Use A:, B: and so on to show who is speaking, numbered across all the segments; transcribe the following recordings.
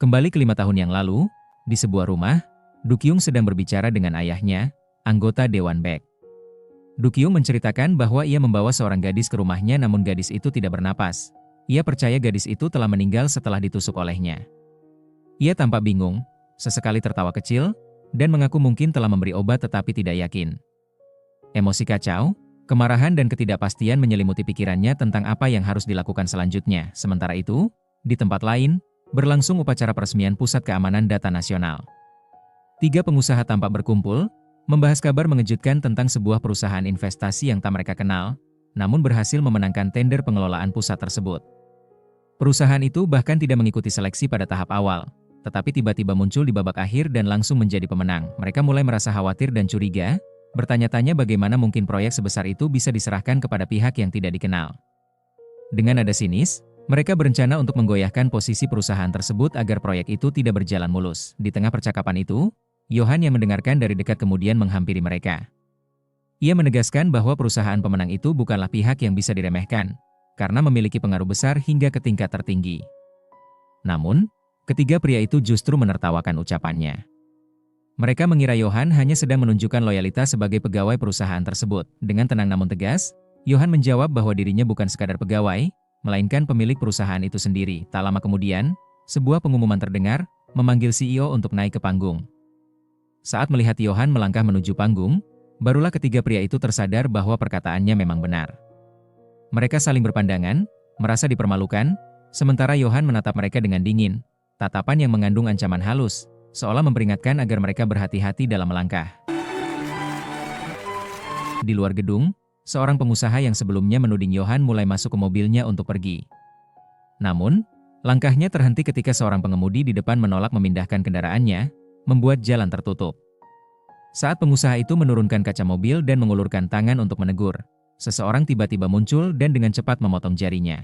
A: Kembali ke 5 tahun yang lalu, di sebuah rumah, Dukyung sedang berbicara dengan ayahnya, anggota Dewan Baek. Dukyung menceritakan bahwa ia membawa seorang gadis ke rumahnya namun gadis itu tidak bernapas. Ia percaya gadis itu telah meninggal setelah ditusuk olehnya. Ia tampak bingung, sesekali tertawa kecil, dan mengaku mungkin telah memberi obat tetapi tidak yakin. Emosi kacau, kemarahan dan ketidakpastian menyelimuti pikirannya tentang apa yang harus dilakukan selanjutnya. Sementara itu, di tempat lain, berlangsung upacara peresmian Pusat Keamanan Data Nasional. 3 pengusaha tampak berkumpul, membahas kabar mengejutkan tentang sebuah perusahaan investasi yang tak mereka kenal, namun berhasil memenangkan tender pengelolaan pusat tersebut. Perusahaan itu bahkan tidak mengikuti seleksi pada tahap awal, tetapi tiba-tiba muncul di babak akhir dan langsung menjadi pemenang. Mereka mulai merasa khawatir dan curiga, bertanya-tanya bagaimana mungkin proyek sebesar itu bisa diserahkan kepada pihak yang tidak dikenal. Dengan nada sinis, mereka berencana untuk menggoyahkan posisi perusahaan tersebut agar proyek itu tidak berjalan mulus. Di tengah percakapan itu, Johan yang mendengarkan dari dekat kemudian menghampiri mereka. Ia menegaskan bahwa perusahaan pemenang itu bukanlah pihak yang bisa diremehkan, karena memiliki pengaruh besar hingga ke tingkat tertinggi. Namun, ketiga pria itu justru menertawakan ucapannya. Mereka mengira Johan hanya sedang menunjukkan loyalitas sebagai pegawai perusahaan tersebut. Dengan tenang namun tegas, Johan menjawab bahwa dirinya bukan sekadar pegawai, melainkan pemilik perusahaan itu sendiri. Tak lama kemudian, sebuah pengumuman terdengar, memanggil CEO untuk naik ke panggung. Saat melihat Johan melangkah menuju panggung, barulah ketiga pria itu tersadar bahwa perkataannya memang benar. Mereka saling berpandangan, merasa dipermalukan, sementara Johan menatap mereka dengan dingin, tatapan yang mengandung ancaman halus, seolah memperingatkan agar mereka berhati-hati dalam melangkah. Di luar gedung, seorang pengusaha yang sebelumnya menuding Johan mulai masuk ke mobilnya untuk pergi. Namun, langkahnya terhenti ketika seorang pengemudi di depan menolak memindahkan kendaraannya, membuat jalan tertutup. Saat pengusaha itu menurunkan kaca mobil dan mengulurkan tangan untuk menegur, seseorang tiba-tiba muncul dan dengan cepat memotong jarinya.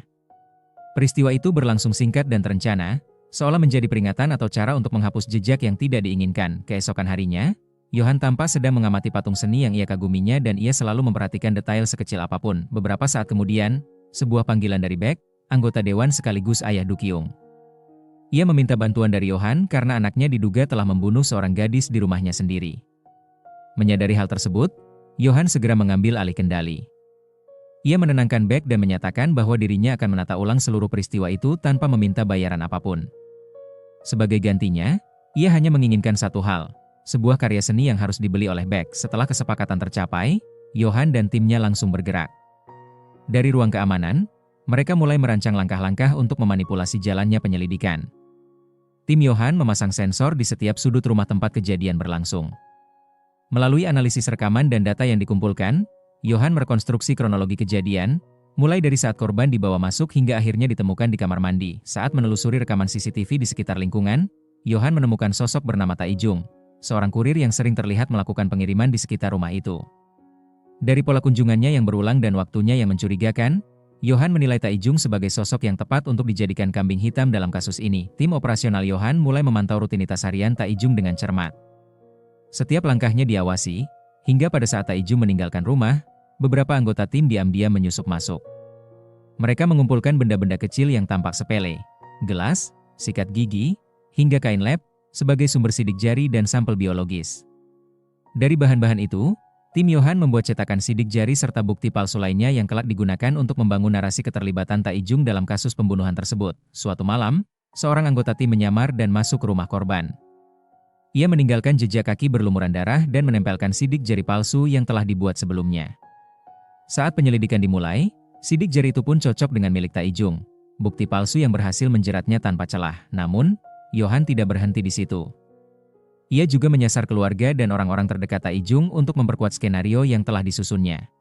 A: Peristiwa itu berlangsung singkat dan terencana, seolah menjadi peringatan atau cara untuk menghapus jejak yang tidak diinginkan. Keesokan harinya, Johan tampak sedang mengamati patung seni yang ia kaguminya dan ia selalu memperhatikan detail sekecil apapun. Beberapa saat kemudian, sebuah panggilan dari Baek, anggota dewan sekaligus ayah Dukyung. Ia meminta bantuan dari Johan karena anaknya diduga telah membunuh seorang gadis di rumahnya sendiri. Menyadari hal tersebut, Johan segera mengambil alih kendali. Ia menenangkan Baek dan menyatakan bahwa dirinya akan menata ulang seluruh peristiwa itu tanpa meminta bayaran apapun. Sebagai gantinya, ia hanya menginginkan satu hal, sebuah karya seni yang harus dibeli oleh Baek. Setelah kesepakatan tercapai, Johan dan timnya langsung bergerak. Dari ruang keamanan, mereka mulai merancang langkah-langkah untuk memanipulasi jalannya penyelidikan. Tim Johan memasang sensor di setiap sudut rumah tempat kejadian berlangsung. Melalui analisis rekaman dan data yang dikumpulkan, Johan merekonstruksi kronologi kejadian, mulai dari saat korban dibawa masuk hingga akhirnya ditemukan di kamar mandi. Saat menelusuri rekaman CCTV di sekitar lingkungan, Johan menemukan sosok bernama Taijung, seorang kurir yang sering terlihat melakukan pengiriman di sekitar rumah itu. Dari pola kunjungannya yang berulang dan waktunya yang mencurigakan, Johan menilai Taijung sebagai sosok yang tepat untuk dijadikan kambing hitam dalam kasus ini. Tim operasional Johan mulai memantau rutinitas harian Taijung dengan cermat. Setiap langkahnya diawasi, hingga pada saat Taijung meninggalkan rumah, beberapa anggota tim diam-diam menyusup masuk. Mereka mengumpulkan benda-benda kecil yang tampak sepele, gelas, sikat gigi, hingga kain lab, sebagai sumber sidik jari dan sampel biologis. Dari bahan-bahan itu, tim Johan membuat cetakan sidik jari serta bukti palsu lainnya yang kelak digunakan untuk membangun narasi keterlibatan Taijung dalam kasus pembunuhan tersebut. Suatu malam, seorang anggota tim menyamar dan masuk ke rumah korban. Ia meninggalkan jejak kaki berlumuran darah dan menempelkan sidik jari palsu yang telah dibuat sebelumnya. Saat penyelidikan dimulai, sidik jari itu pun cocok dengan milik Taijung, bukti palsu yang berhasil menjeratnya tanpa celah. Namun, Johan tidak berhenti di situ. Ia juga menyasar keluarga dan orang-orang terdekat Taijung untuk memperkuat skenario yang telah disusunnya.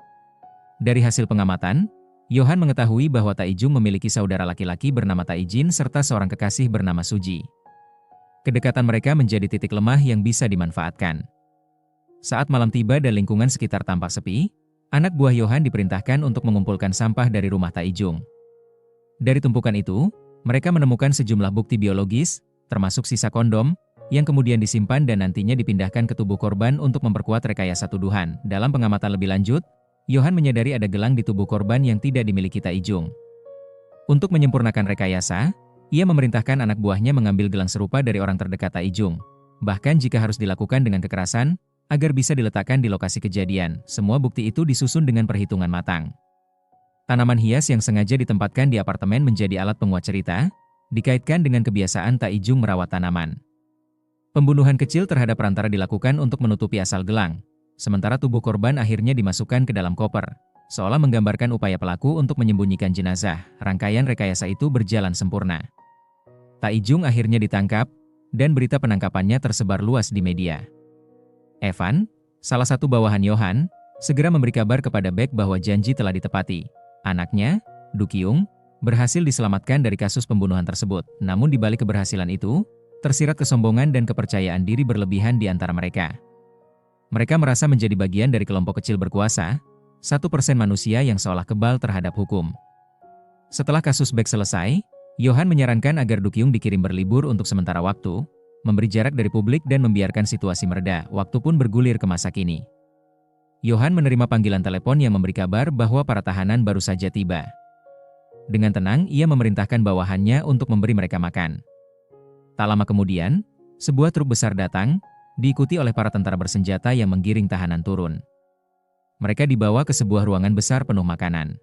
A: Dari hasil pengamatan, Johan mengetahui bahwa Taijung memiliki saudara laki-laki bernama Taijin serta seorang kekasih bernama Suji. Kedekatan mereka menjadi titik lemah yang bisa dimanfaatkan. Saat malam tiba dan lingkungan sekitar tampak sepi, anak buah Johan diperintahkan untuk mengumpulkan sampah dari rumah Taijung. Dari tumpukan itu, mereka menemukan sejumlah bukti biologis, termasuk sisa kondom, yang kemudian disimpan dan nantinya dipindahkan ke tubuh korban untuk memperkuat rekayasa tuduhan. Dalam pengamatan lebih lanjut, Johan menyadari ada gelang di tubuh korban yang tidak dimiliki Taijung. Untuk menyempurnakan rekayasa, Ia memerintahkan anak buahnya mengambil gelang serupa dari orang terdekat Taijung. Bahkan jika harus dilakukan dengan kekerasan, agar bisa diletakkan di lokasi kejadian, semua bukti itu disusun dengan perhitungan matang. Tanaman hias yang sengaja ditempatkan di apartemen menjadi alat penguat cerita, dikaitkan dengan kebiasaan Taijung merawat tanaman. Pembunuhan kecil terhadap perantara dilakukan untuk menutupi asal gelang, sementara tubuh korban akhirnya dimasukkan ke dalam koper, seolah menggambarkan upaya pelaku untuk menyembunyikan jenazah. Rangkaian rekayasa itu berjalan sempurna. Taijung akhirnya ditangkap, dan berita penangkapannya tersebar luas di media. Evan, salah satu bawahan Yohan, segera memberi kabar kepada Baek bahwa janji telah ditepati. Anaknya, Du Kyung, berhasil diselamatkan dari kasus pembunuhan tersebut. Namun di balik keberhasilan itu, tersirat kesombongan dan kepercayaan diri berlebihan di antara mereka. Mereka merasa menjadi bagian dari kelompok kecil berkuasa, 1% manusia yang seolah kebal terhadap hukum. Setelah kasus Baek selesai, Yohan menyarankan agar Du Kyung dikirim berlibur untuk sementara waktu, memberi jarak dari publik dan membiarkan situasi mereda. Waktu pun bergulir ke masa kini. Yohan menerima panggilan telepon yang memberi kabar bahwa para tahanan baru saja tiba. Dengan tenang, ia memerintahkan bawahannya untuk memberi mereka makan. Tak lama kemudian, sebuah truk besar datang, diikuti oleh para tentara bersenjata yang menggiring tahanan turun. Mereka dibawa ke sebuah ruangan besar penuh makanan.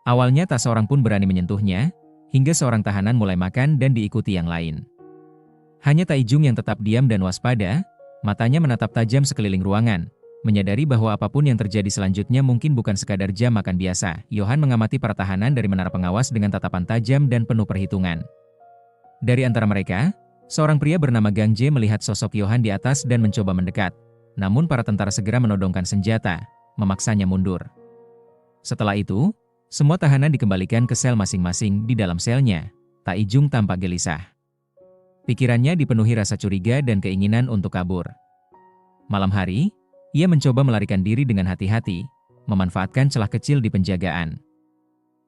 A: Awalnya tak seorang pun berani menyentuhnya, hingga seorang tahanan mulai makan dan diikuti yang lain. Hanya Taijung yang tetap diam dan waspada, matanya menatap tajam sekeliling ruangan, menyadari bahwa apapun yang terjadi selanjutnya mungkin bukan sekadar jam makan biasa. Yohan mengamati para tahanan dari menara pengawas dengan tatapan tajam dan penuh perhitungan. Dari antara mereka, seorang pria bernama Gang Jae melihat sosok Yohan di atas dan mencoba mendekat. Namun para tentara segera menodongkan senjata, memaksanya mundur. Setelah itu, semua tahanan dikembalikan ke sel masing-masing. Di dalam selnya, Taijung tampak gelisah. Pikirannya dipenuhi rasa curiga dan keinginan untuk kabur. Malam hari, ia mencoba melarikan diri dengan hati-hati, memanfaatkan celah kecil di penjagaan.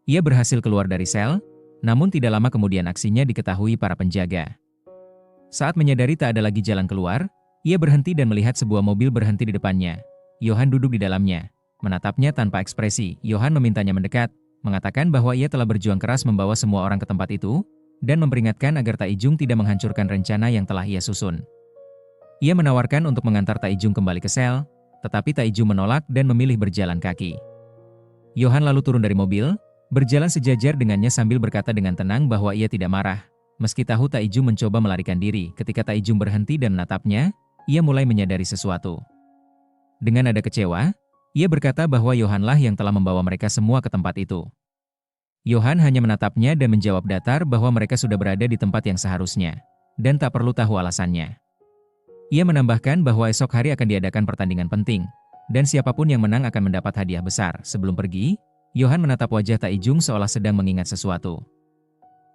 A: Ia berhasil keluar dari sel, namun tidak lama kemudian aksinya diketahui para penjaga. Saat menyadari tak ada lagi jalan keluar, ia berhenti dan melihat sebuah mobil berhenti di depannya. Yohan duduk di dalamnya, menatapnya tanpa ekspresi. Yohan memintanya mendekat, mengatakan bahwa ia telah berjuang keras membawa semua orang ke tempat itu, dan memperingatkan agar Taijung tidak menghancurkan rencana yang telah ia susun. Ia menawarkan untuk mengantar Taijung kembali ke sel, tetapi Taijung menolak dan memilih berjalan kaki. Yohan lalu turun dari mobil, berjalan sejajar dengannya sambil berkata dengan tenang bahwa ia tidak marah. Meski tahu Taijung mencoba melarikan diri, ketika Taijung berhenti dan menatapnya, ia mulai menyadari sesuatu. Dengan nada kecewa, ia berkata bahwa Yohanlah yang telah membawa mereka semua ke tempat itu. Yohan hanya menatapnya dan menjawab datar bahwa mereka sudah berada di tempat yang seharusnya, dan tak perlu tahu alasannya. Ia menambahkan bahwa esok hari akan diadakan pertandingan penting, dan siapapun yang menang akan mendapat hadiah besar. Sebelum pergi, Yohan menatap wajah Taijung seolah sedang mengingat sesuatu.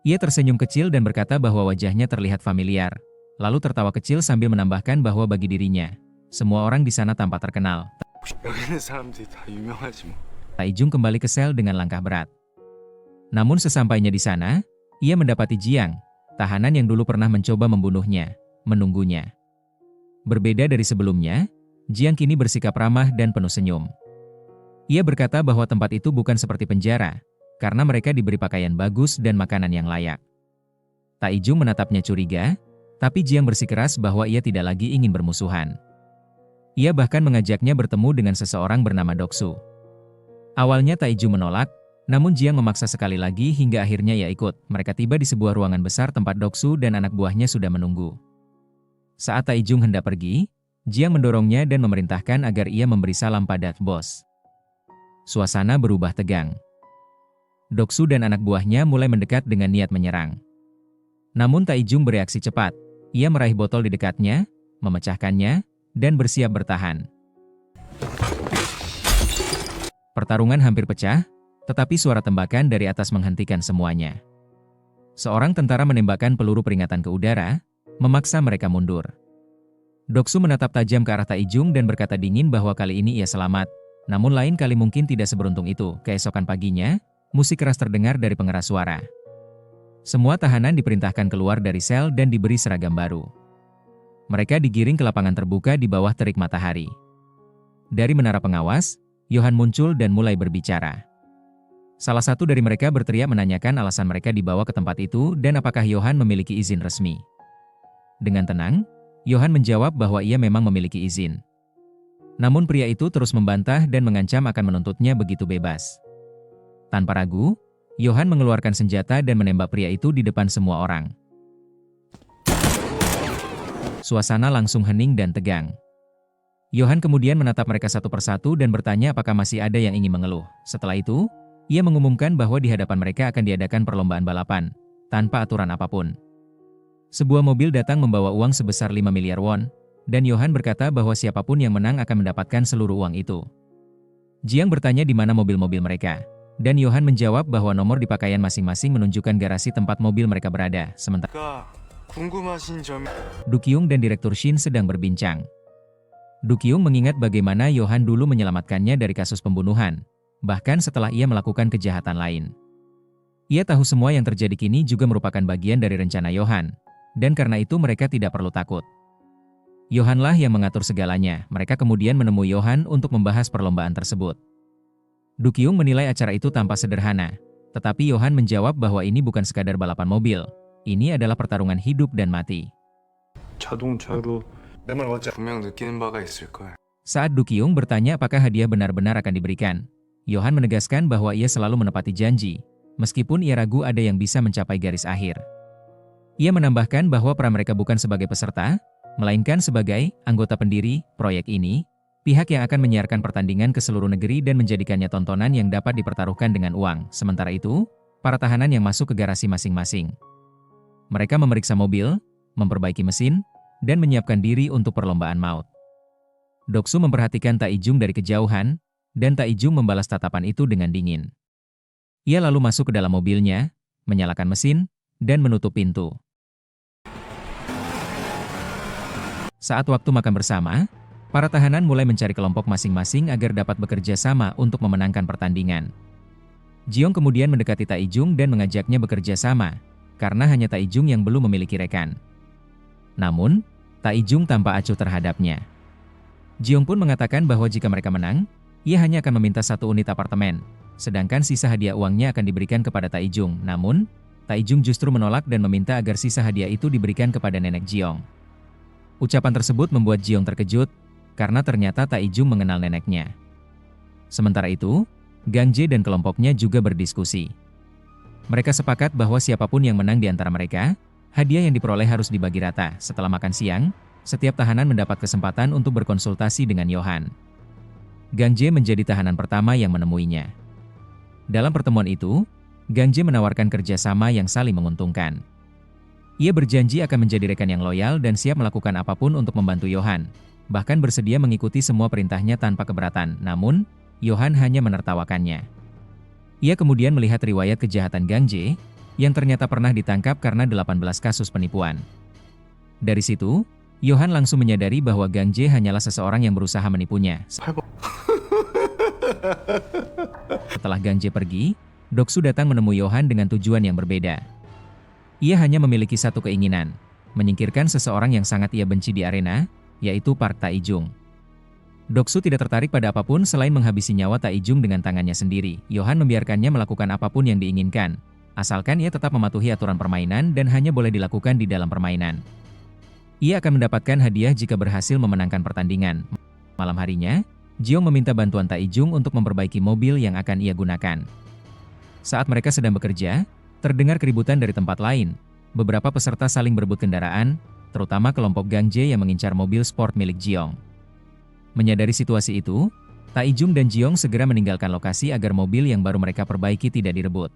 A: Ia tersenyum kecil dan berkata bahwa wajahnya terlihat familiar, lalu tertawa kecil sambil menambahkan bahwa bagi dirinya, semua orang di sana tampak terkenal. Taijung kembali ke sel dengan langkah berat. Namun sesampainya di sana, ia mendapati Jiang, tahanan yang dulu pernah mencoba membunuhnya, menunggunya. Berbeda dari sebelumnya, Jiang kini bersikap ramah dan penuh senyum. Ia berkata bahwa tempat itu bukan seperti penjara, karena mereka diberi pakaian bagus dan makanan yang layak. Taijung menatapnya curiga, tapi Jiang bersikeras bahwa ia tidak lagi ingin bermusuhan. Ia bahkan mengajaknya bertemu dengan seseorang bernama Doksu. Awalnya Taijung menolak, namun Jiang memaksa sekali lagi hingga akhirnya ia ikut. Mereka tiba di sebuah ruangan besar tempat Doksu dan anak buahnya sudah menunggu. Saat Taijung hendak pergi, Jiang mendorongnya dan memerintahkan agar ia memberi salam pada bos. Suasana berubah tegang. Doksu dan anak buahnya mulai mendekat dengan niat menyerang. Namun Taijung bereaksi cepat. Ia meraih botol di dekatnya, memecahkannya, dan bersiap bertahan. Pertarungan hampir pecah, tetapi suara tembakan dari atas menghentikan semuanya. Seorang tentara menembakkan peluru peringatan ke udara, memaksa mereka mundur. Doksu menatap tajam ke arah Taijung dan berkata dingin bahwa kali ini ia selamat, namun lain kali mungkin tidak seberuntung itu. Keesokan paginya, musik keras terdengar dari pengeras suara. Semua tahanan diperintahkan keluar dari sel dan diberi seragam baru. Mereka digiring ke lapangan terbuka di bawah terik matahari. Dari menara pengawas, Yohan muncul dan mulai berbicara. Salah satu dari mereka berteriak menanyakan alasan mereka dibawa ke tempat itu dan apakah Johan memiliki izin resmi. Dengan tenang, Johan menjawab bahwa ia memang memiliki izin. Namun pria itu terus membantah dan mengancam akan menuntutnya begitu bebas. Tanpa ragu, Johan mengeluarkan senjata dan menembak pria itu di depan semua orang. Suasana langsung hening dan tegang. Johan kemudian menatap mereka satu persatu dan bertanya apakah masih ada yang ingin mengeluh. Setelah itu, ia mengumumkan bahwa di hadapan mereka akan diadakan perlombaan balapan, tanpa aturan apapun. Sebuah mobil datang membawa uang sebesar 5 miliar won, dan Johan berkata bahwa siapapun yang menang akan mendapatkan seluruh uang itu. Jiang bertanya di mana mobil-mobil mereka, dan Johan menjawab bahwa nomor di pakaian masing-masing menunjukkan garasi tempat mobil mereka berada. Sementara Du Kyung dan Direktur Shin sedang berbincang. Du Kyung mengingat bagaimana Johan dulu menyelamatkannya dari kasus pembunuhan, bahkan setelah ia melakukan kejahatan lain. Ia tahu semua yang terjadi kini juga merupakan bagian dari rencana Johan, dan karena itu mereka tidak perlu takut. Johanlah yang mengatur segalanya. Mereka kemudian menemui Johan untuk membahas perlombaan tersebut. Du Kyung menilai acara itu tampak sederhana, tetapi Johan menjawab bahwa ini bukan sekadar balapan mobil. Ini adalah pertarungan hidup dan mati. Saat Du Kyung bertanya apakah hadiah benar-benar akan diberikan, Johan menegaskan bahwa ia selalu menepati janji, meskipun ia ragu ada yang bisa mencapai garis akhir. Ia menambahkan bahwa peran mereka bukan sebagai peserta, melainkan sebagai anggota pendiri proyek ini, pihak yang akan menyiarkan pertandingan ke seluruh negeri dan menjadikannya tontonan yang dapat dipertaruhkan dengan uang. Sementara itu, para tahanan yang masuk ke garasi masing-masing. Mereka memeriksa mobil, memperbaiki mesin, dan menyiapkan diri untuk perlombaan maut. Doksu memperhatikan Taijung dari kejauhan, dan Taijung membalas tatapan itu dengan dingin. Ia lalu masuk ke dalam mobilnya, menyalakan mesin, dan menutup pintu. Saat waktu makan bersama, para tahanan mulai mencari kelompok masing-masing agar dapat bekerja sama untuk memenangkan pertandingan. Jiong kemudian mendekati Taijung dan mengajaknya bekerja sama, karena hanya Taijung yang belum memiliki rekan. Namun, Taijung tampak acuh terhadapnya. Jiong pun mengatakan bahwa jika mereka menang, ia hanya akan meminta 1 unit apartemen, sedangkan sisa hadiah uangnya akan diberikan kepada Taijung. Namun, Taijung justru menolak dan meminta agar sisa hadiah itu diberikan kepada nenek Jiong. Ucapan tersebut membuat Jiong terkejut, karena ternyata Taijung mengenal neneknya. Sementara itu, Gang Jae dan kelompoknya juga berdiskusi. Mereka sepakat bahwa siapapun yang menang di antara mereka, hadiah yang diperoleh harus dibagi rata. Setelah makan siang, setiap tahanan mendapat kesempatan untuk berkonsultasi dengan Johan. Gang Jae menjadi tahanan pertama yang menemuinya. Dalam pertemuan itu, Gang Jae menawarkan kerjasama yang saling menguntungkan. Ia berjanji akan menjadi rekan yang loyal dan siap melakukan apapun untuk membantu Johan, bahkan bersedia mengikuti semua perintahnya tanpa keberatan. Namun, Johan hanya menertawakannya. Ia kemudian melihat riwayat kejahatan Gang Jae, yang ternyata pernah ditangkap karena 18 kasus penipuan. Dari situ, Johan langsung menyadari bahwa Gang Jae hanyalah seseorang yang berusaha menipunya. Setelah Gang Jae pergi, Doksu datang menemui Johan dengan tujuan yang berbeda. Ia hanya memiliki satu keinginan, menyingkirkan seseorang yang sangat ia benci di arena, yaitu Park Taijung. Doksu tidak tertarik pada apapun selain menghabisi nyawa Taijung dengan tangannya sendiri. Johan membiarkannya melakukan apapun yang diinginkan, asalkan ia tetap mematuhi aturan permainan dan hanya boleh dilakukan di dalam permainan. Ia akan mendapatkan hadiah jika berhasil memenangkan pertandingan. Malam harinya, Jiong meminta bantuan Taijung untuk memperbaiki mobil yang akan ia gunakan. Saat mereka sedang bekerja, terdengar keributan dari tempat lain. Beberapa peserta saling berebut kendaraan, terutama kelompok Gang Jae yang mengincar mobil sport milik Jiong. Menyadari situasi itu, Taijung dan Jiong segera meninggalkan lokasi agar mobil yang baru mereka perbaiki tidak direbut.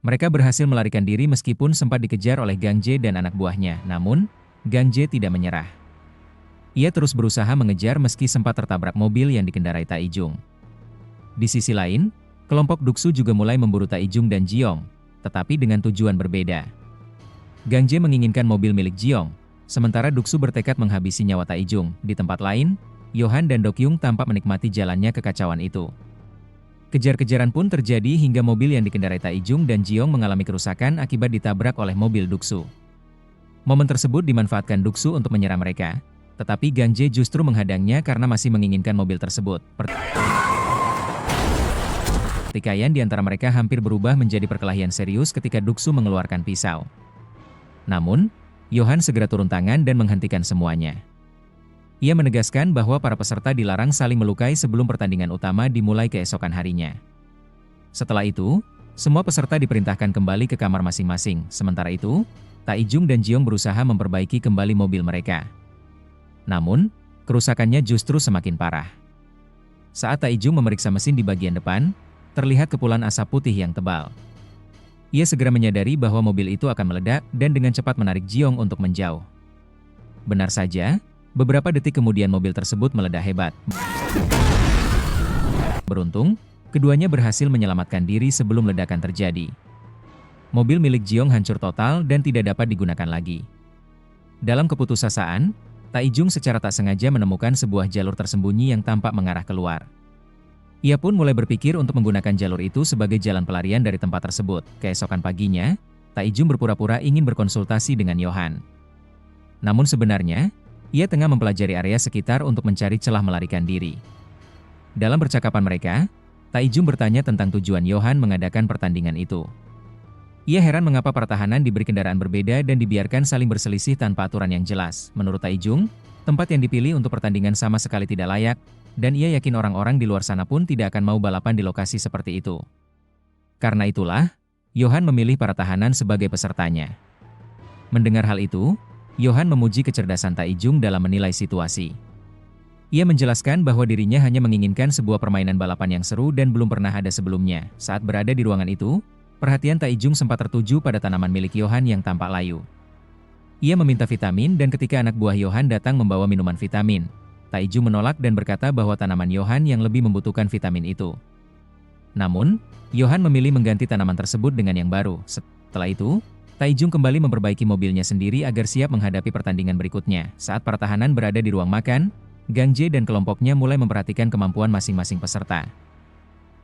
A: Mereka berhasil melarikan diri meskipun sempat dikejar oleh Gang Jae dan anak buahnya. Namun, Gang Jae tidak menyerah. Ia terus berusaha mengejar meski sempat tertabrak mobil yang dikendarai Taijung. Di sisi lain, kelompok Doksu juga mulai memburu Taijung dan Jiong, tetapi dengan tujuan berbeda. Gang Jae menginginkan mobil milik Jiong, sementara Doksu bertekad menghabisi nyawa Taijung. Di tempat lain, Johan dan Dokyung tampak menikmati jalannya kekacauan itu. Kejar-kejaran pun terjadi hingga mobil yang dikendarai Taijung dan Jiong mengalami kerusakan akibat ditabrak oleh mobil Doksu. Momen tersebut dimanfaatkan Doksu untuk menyerang mereka, Tetapi Gang Jae justru menghadangnya karena masih menginginkan mobil tersebut. Pertikaian di antara mereka hampir berubah menjadi perkelahian serius ketika Doksu mengeluarkan pisau. Namun, Yohan segera turun tangan dan menghentikan semuanya. Ia menegaskan bahwa para peserta dilarang saling melukai sebelum pertandingan utama dimulai keesokan harinya. Setelah itu, semua peserta diperintahkan kembali ke kamar masing-masing. Sementara itu, Taijung dan Jiong berusaha memperbaiki kembali mobil mereka. Namun, kerusakannya justru semakin parah. Saat Taijung memeriksa mesin di bagian depan, terlihat kepulan asap putih yang tebal. Ia segera menyadari bahwa mobil itu akan meledak dan dengan cepat menarik Jiong untuk menjauh. Benar saja, beberapa detik kemudian mobil tersebut meledak hebat. Beruntung, keduanya berhasil menyelamatkan diri sebelum ledakan terjadi. Mobil milik Jiong hancur total dan tidak dapat digunakan lagi. Dalam keputusasaan, Taijung secara tak sengaja menemukan sebuah jalur tersembunyi yang tampak mengarah keluar. Ia pun mulai berpikir untuk menggunakan jalur itu sebagai jalan pelarian dari tempat tersebut. Keesokan paginya, Taijung berpura-pura ingin berkonsultasi dengan Yohan. Namun sebenarnya, ia tengah mempelajari area sekitar untuk mencari celah melarikan diri. Dalam percakapan mereka, Taijung bertanya tentang tujuan Yohan mengadakan pertandingan itu. Ia heran mengapa para tahanan diberi kendaraan berbeda dan dibiarkan saling berselisih tanpa aturan yang jelas. Menurut Taijung, tempat yang dipilih untuk pertandingan sama sekali tidak layak, dan ia yakin orang-orang di luar sana pun tidak akan mau balapan di lokasi seperti itu. Karena itulah, Yohan memilih para tahanan sebagai pesertanya. Mendengar hal itu, Yohan memuji kecerdasan Taijung dalam menilai situasi. Ia menjelaskan bahwa dirinya hanya menginginkan sebuah permainan balapan yang seru dan belum pernah ada sebelumnya. Saat berada di ruangan itu, perhatian Taijung sempat tertuju pada tanaman milik Yohan yang tampak layu. Ia meminta vitamin dan ketika anak buah Yohan datang membawa minuman vitamin, Taijung menolak dan berkata bahwa tanaman Yohan yang lebih membutuhkan vitamin itu. Namun, Yohan memilih mengganti tanaman tersebut dengan yang baru. Setelah itu, Taijung kembali memperbaiki mobilnya sendiri agar siap menghadapi pertandingan berikutnya. Saat para tahanan berada di ruang makan, Gang Jae dan kelompoknya mulai memperhatikan kemampuan masing-masing peserta.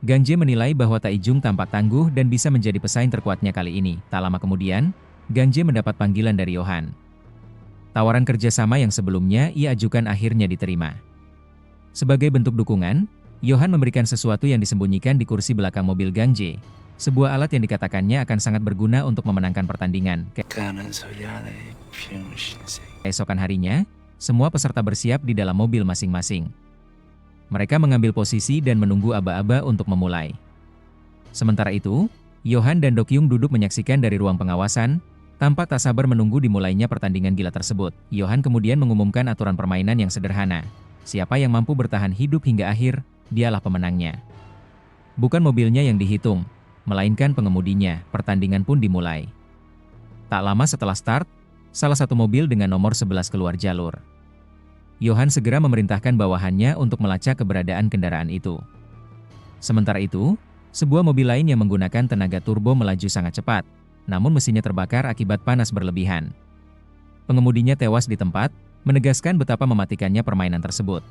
A: Gang Jae menilai bahwa Taijung tampak tangguh dan bisa menjadi pesaing terkuatnya kali ini. Tak lama kemudian, Gang Jae mendapat panggilan dari Yohan. Tawaran kerjasama yang sebelumnya ia ajukan akhirnya diterima. Sebagai bentuk dukungan, Yohan memberikan sesuatu yang disembunyikan di kursi belakang mobil Gang Jae, sebuah alat yang dikatakannya akan sangat berguna untuk memenangkan pertandingan. Keesokan harinya, semua peserta bersiap di dalam mobil masing-masing. Mereka mengambil posisi dan menunggu aba-aba untuk memulai. Sementara itu, Yohan dan Dokyung duduk menyaksikan dari ruang pengawasan, tampak tak sabar menunggu dimulainya pertandingan gila tersebut. Yohan kemudian mengumumkan aturan permainan yang sederhana. Siapa yang mampu bertahan hidup hingga akhir, dialah pemenangnya. Bukan mobilnya yang dihitung, melainkan pengemudinya. Pertandingan pun dimulai. Tak lama setelah start, salah satu mobil dengan nomor 11 keluar jalur. Yohan segera memerintahkan bawahannya untuk melacak keberadaan kendaraan itu. Sementara itu, sebuah mobil lain yang menggunakan tenaga turbo melaju sangat cepat, namun mesinnya terbakar akibat panas berlebihan. Pengemudinya tewas di tempat, menegaskan betapa mematikannya permainan tersebut.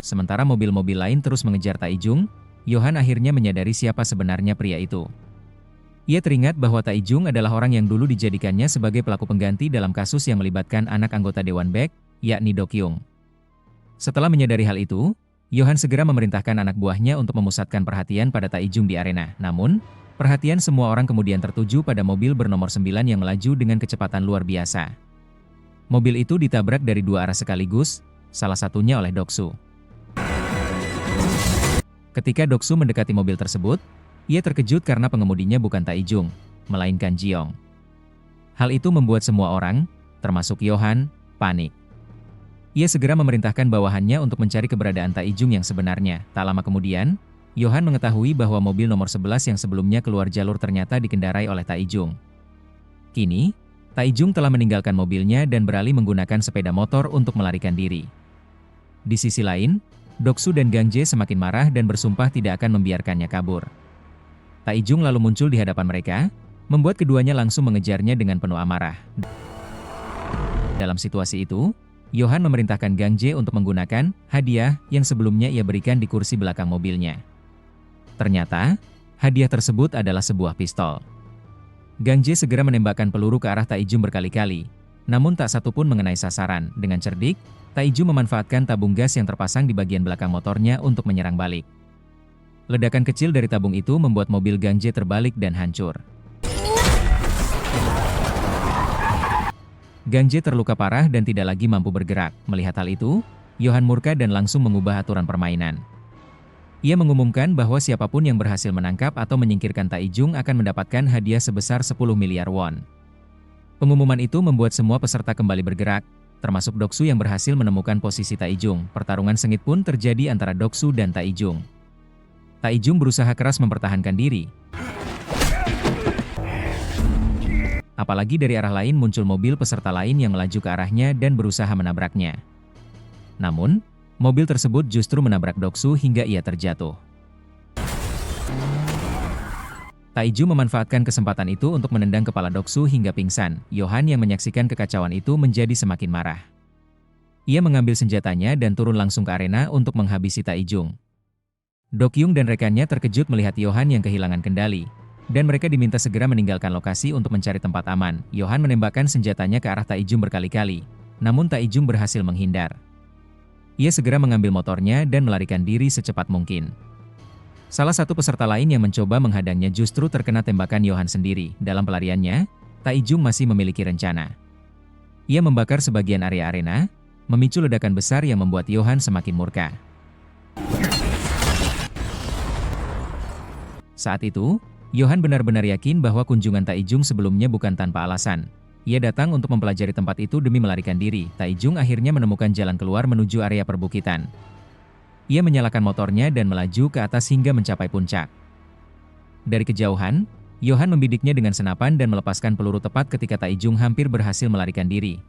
A: Sementara mobil-mobil lain terus mengejar Taijung, Yohan akhirnya menyadari siapa sebenarnya pria itu. Ia teringat bahwa Taijung adalah orang yang dulu dijadikannya sebagai pelaku pengganti dalam kasus yang melibatkan anak anggota Dewan Baek, yakni Dokyung. Setelah menyadari hal itu, Yohan segera memerintahkan anak buahnya untuk memusatkan perhatian pada Taijung di arena. Namun, perhatian semua orang kemudian tertuju pada mobil bernomor 9 yang melaju dengan kecepatan luar biasa. Mobil itu ditabrak dari dua arah sekaligus, salah satunya oleh Doksu. Ketika Doksu mendekati mobil tersebut, ia terkejut karena pengemudinya bukan Taijung, melainkan Jiong. Hal itu membuat semua orang, termasuk Yohan, panik. Ia segera memerintahkan bawahannya untuk mencari keberadaan Taijung yang sebenarnya. Tak lama kemudian, Yohan mengetahui bahwa mobil nomor 11 yang sebelumnya keluar jalur ternyata dikendarai oleh Taijung. Kini, Taijung telah meninggalkan mobilnya dan beralih menggunakan sepeda motor untuk melarikan diri. Di sisi lain, Doksu dan Gang Jae semakin marah dan bersumpah tidak akan membiarkannya kabur. Taijung lalu muncul di hadapan mereka, membuat keduanya langsung mengejarnya dengan penuh amarah. Dalam situasi itu, Yohan memerintahkan Gang Jae untuk menggunakan hadiah yang sebelumnya ia berikan di kursi belakang mobilnya. Ternyata, hadiah tersebut adalah sebuah pistol. Gang Je segera menembakkan peluru ke arah Taijung berkali-kali, namun tak satu pun mengenai sasaran. Dengan cerdik, Taijung memanfaatkan tabung gas yang terpasang di bagian belakang motornya untuk menyerang balik. Ledakan kecil dari tabung itu membuat mobil Gang Je terbalik dan hancur. Gang Je terluka parah dan tidak lagi mampu bergerak. Melihat hal itu, Johan murka dan langsung mengubah aturan permainan. Ia mengumumkan bahwa siapapun yang berhasil menangkap atau menyingkirkan Taijung akan mendapatkan hadiah sebesar 10 miliar won. Pengumuman itu membuat semua peserta kembali bergerak, termasuk Doksu yang berhasil menemukan posisi Taijung. Pertarungan sengit pun terjadi antara Doksu dan Taijung. Taijung berusaha keras mempertahankan diri. Apalagi dari arah lain muncul mobil peserta lain yang melaju ke arahnya dan berusaha menabraknya. Namun, mobil tersebut justru menabrak Doksu hingga ia terjatuh. Taijung memanfaatkan kesempatan itu untuk menendang kepala Doksu hingga pingsan. Johan yang menyaksikan kekacauan itu menjadi semakin marah. Ia mengambil senjatanya dan turun langsung ke arena untuk menghabisi Taijung. Dokyung dan rekannya terkejut melihat Johan yang kehilangan kendali, dan mereka diminta segera meninggalkan lokasi untuk mencari tempat aman. Johan menembakkan senjatanya ke arah Taijung berkali-kali, namun Taijung berhasil menghindar. Ia segera mengambil motornya dan melarikan diri secepat mungkin. Salah satu peserta lain yang mencoba menghadangnya justru terkena tembakan Johan sendiri. Dalam pelariannya, Taijung masih memiliki rencana. Ia membakar sebagian area arena, memicu ledakan besar yang membuat Johan semakin murka. Saat itu, Johan benar-benar yakin bahwa kunjungan Taijung sebelumnya bukan tanpa alasan. Ia datang untuk mempelajari tempat itu demi melarikan diri. Taijung akhirnya menemukan jalan keluar menuju area perbukitan. Ia menyalakan motornya dan melaju ke atas hingga mencapai puncak. Dari kejauhan, Johan membidiknya dengan senapan dan melepaskan peluru tepat ketika Taijung hampir berhasil melarikan diri.